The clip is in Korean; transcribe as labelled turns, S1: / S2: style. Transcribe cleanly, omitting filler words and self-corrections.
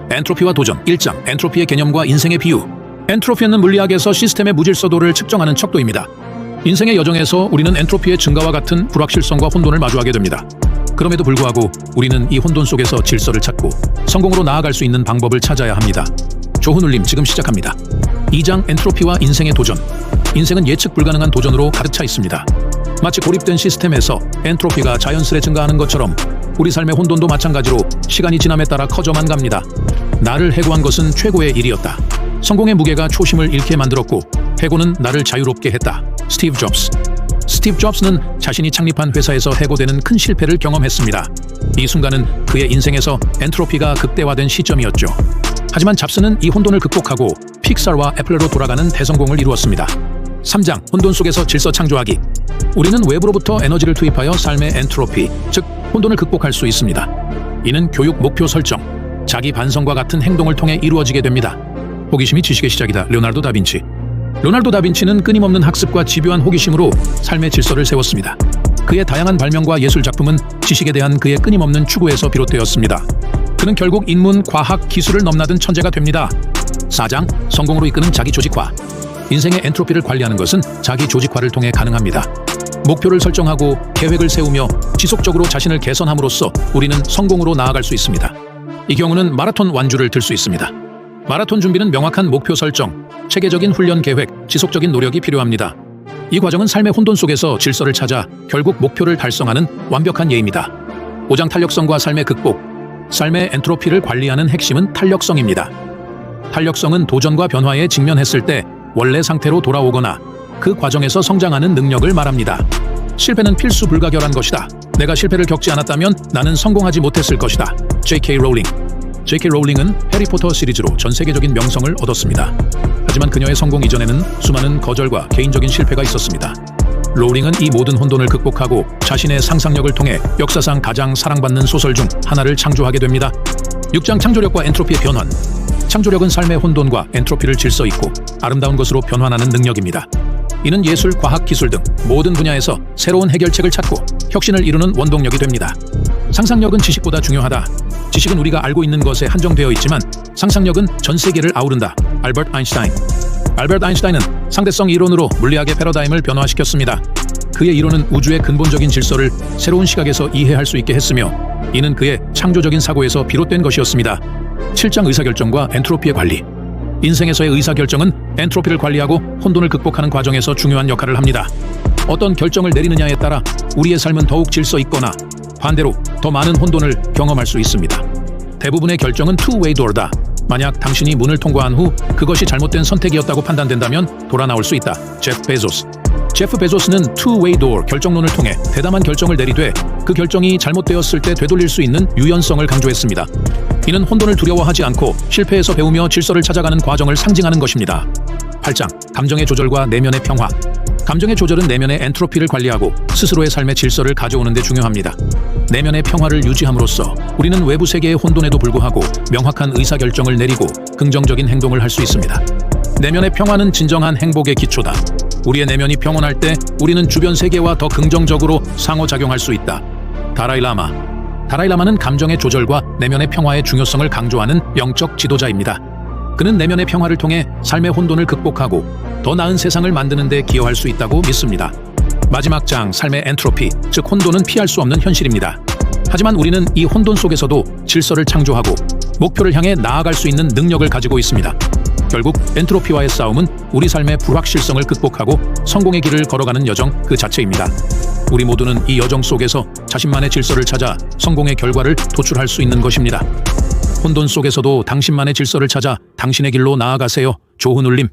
S1: 엔트로피와 도전 1장 엔트로피의 개념과 인생의 비유. 엔트로피는 물리학에서 시스템의 무질서도를 측정하는 척도입니다. 인생의 여정에서 우리는 엔트로피의 증가와 같은 불확실성과 혼돈을 마주하게 됩니다. 그럼에도 불구하고 우리는 이 혼돈 속에서 질서를 찾고 성공으로 나아갈 수 있는 방법을 찾아야 합니다. 조훈울림 지금 시작합니다. 2장 엔트로피와 인생의 도전. 인생은 예측 불가능한 도전으로 가득 차 있습니다. 마치 고립된 시스템에서 엔트로피가 자연스레 증가하는 것처럼 우리 삶의 혼돈도 마찬가지로 시간이 지남에 따라 커져만 갑니다. 나를 해고한 것은 최고의 일이었다. 성공의 무게가 초심을 잃게 만들었고 해고는 나를 자유롭게 했다. 스티브 잡스. 스티브 잡스는 자신이 창립한 회사에서 해고되는 큰 실패를 경험했습니다. 이 순간은 그의 인생에서 엔트로피가 극대화된 시점이었죠. 하지만 잡스는 이 혼돈을 극복하고 픽사와 애플로 돌아가는 대성공을 이루었습니다. 3장 혼돈 속에서 질서 창조하기. 우리는 외부로부터 에너지를 투입하여 삶의 엔트로피, 즉 혼돈을 극복할 수 있습니다. 이는 교육 목표 설정, 자기 반성과 같은 행동을 통해 이루어지게 됩니다. 호기심이 지식의 시작이다. 레오나르도 다빈치. 레오나르도 다빈치는 끊임없는 학습과 집요한 호기심으로 삶의 질서를 세웠습니다. 그의 다양한 발명과 예술 작품은 지식에 대한 그의 끊임없는 추구에서 비롯되었습니다. 그는 결국 인문, 과학, 기술을 넘나든 천재가 됩니다. 4장 성공으로 이끄는 자기 조직화. 인생의 엔트로피를 관리하는 것은 자기 조직화를 통해 가능합니다. 목표를 설정하고 계획을 세우며 지속적으로 자신을 개선함으로써 우리는 성공으로 나아갈 수 있습니다. 이 경우는 마라톤 완주를 들 수 있습니다. 마라톤 준비는 명확한 목표 설정, 체계적인 훈련 계획, 지속적인 노력이 필요합니다. 이 과정은 삶의 혼돈 속에서 질서를 찾아 결국 목표를 달성하는 완벽한 예입니다. 5장 탄력성과 삶의 극복. 삶의 엔트로피를 관리하는 핵심은 탄력성입니다. 탄력성은 도전과 변화에 직면했을 때 원래 상태로 돌아오거나 그 과정에서 성장하는 능력을 말합니다. 실패는 필수 불가결한 것이다. 내가 실패를 겪지 않았다면 나는 성공하지 못했을 것이다. J.K. 롤링. J.K. 롤링은 해리포터 시리즈로 전 세계적인 명성을 얻었습니다. 하지만 그녀의 성공 이전에는 수많은 거절과 개인적인 실패가 있었습니다. 롤링은 이 모든 혼돈을 극복하고 자신의 상상력을 통해 역사상 가장 사랑받는 소설 중 하나를 창조하게 됩니다. 6장 창조력과 엔트로피의 변환. 창조력은 삶의 혼돈과 엔트로피를 질서 있고 아름다운 것으로 변환하는 능력입니다. 이는 예술, 과학, 기술 등 모든 분야에서 새로운 해결책을 찾고 혁신을 이루는 원동력이 됩니다. 상상력은 지식보다 중요하다. 지식은 우리가 알고 있는 것에 한정되어 있지만 상상력은 전 세계를 아우른다. 알버트 아인슈타인. 알버트 아인슈타인은 상대성 이론으로 물리학의 패러다임을 변화시켰습니다. 그의 이론은 우주의 근본적인 질서를 새로운 시각에서 이해할 수 있게 했으며 이는 그의 창조적인 사고에서 비롯된 것이었습니다. 7장 의사결정과 엔트로피의 관리. 인생에서의 의사결정은 엔트로피를 관리하고 혼돈을 극복하는 과정에서 중요한 역할을 합니다. 어떤 결정을 내리느냐에 따라 우리의 삶은 더욱 질서 있거나 반대로 더 많은 혼돈을 경험할 수 있습니다. 대부분의 결정은 two-way door다. 만약 당신이 문을 통과한 후 그것이 잘못된 선택이었다고 판단된다면 돌아 나올 수 있다. 제프 베조스. 제프 베조스는 two-way door 결정론을 통해 대담한 결정을 내리되 그 결정이 잘못되었을 때 되돌릴 수 있는 유연성을 강조했습니다. 이는 혼돈을 두려워하지 않고 실패에서 배우며 질서를 찾아가는 과정을 상징하는 것입니다. 8장 감정의 조절과 내면의 평화. 감정의 조절은 내면의 엔트로피를 관리하고 스스로의 삶의 질서를 가져오는 데 중요합니다. 내면의 평화를 유지함으로써 우리는 외부 세계의 혼돈에도 불구하고 명확한 의사결정을 내리고 긍정적인 행동을 할 수 있습니다. 내면의 평화는 진정한 행복의 기초다. 우리의 내면이 평온할 때 우리는 주변 세계와 더 긍정적으로 상호작용할 수 있다. 달라이라마. 달라이라마는 감정의 조절과 내면의 평화의 중요성을 강조하는 영적 지도자입니다. 그는 내면의 평화를 통해 삶의 혼돈을 극복하고 더 나은 세상을 만드는 데 기여할 수 있다고 믿습니다. 마지막 장 삶의 엔트로피, 즉 혼돈은 피할 수 없는 현실입니다. 하지만 우리는 이 혼돈 속에서도 질서를 창조하고 목표를 향해 나아갈 수 있는 능력을 가지고 있습니다. 결국 엔트로피와의 싸움은 우리 삶의 불확실성을 극복하고 성공의 길을 걸어가는 여정 그 자체입니다. 우리 모두는 이 여정 속에서 자신만의 질서를 찾아 성공의 결과를 도출할 수 있는 것입니다. 혼돈 속에서도 당신만의 질서를 찾아 당신의 길로 나아가세요. 조훈울림.